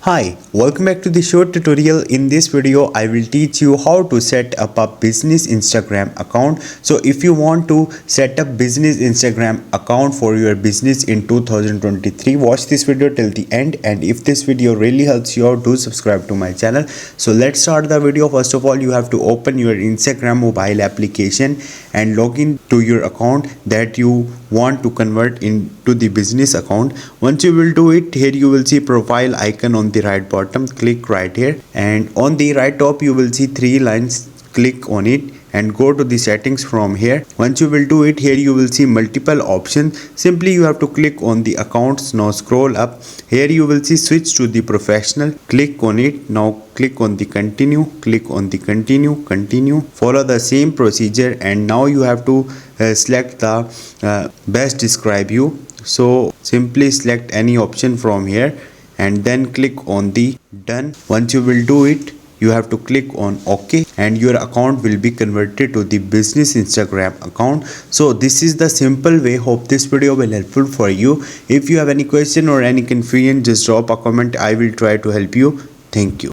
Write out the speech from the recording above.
Hi, welcome back to the short tutorial. In this video, I will teach you how to set up a business Instagram account. So if you want to set up business Instagram account for your business in 2023, watch this video till the end. And if this video really helps you out, do subscribe to my channel. So let's start the video. First of all, you have to open your Instagram mobile application and log in to your account that you want to convert into the business account. Once you will do it, here you will see profile icon on the right bottom. Click right here, and on the right top you will see three lines. Click on it and go to the settings from here. Once you will do it, here you will see multiple options. Simply you have to click on the accounts. Now scroll up. Here you will see switch to the professional. Click on it. Now click on the continue. Click on the continue. Follow the same procedure, and now you have to select the best describe you. So simply select any option from here and then click on the done. Once you will do it, you have to click on OK, and your account will be converted to the business Instagram account. So this is the simple way. Hope this video will helpful for you. If you have any question or any confusion, just drop a comment. I will try to help you. Thank you.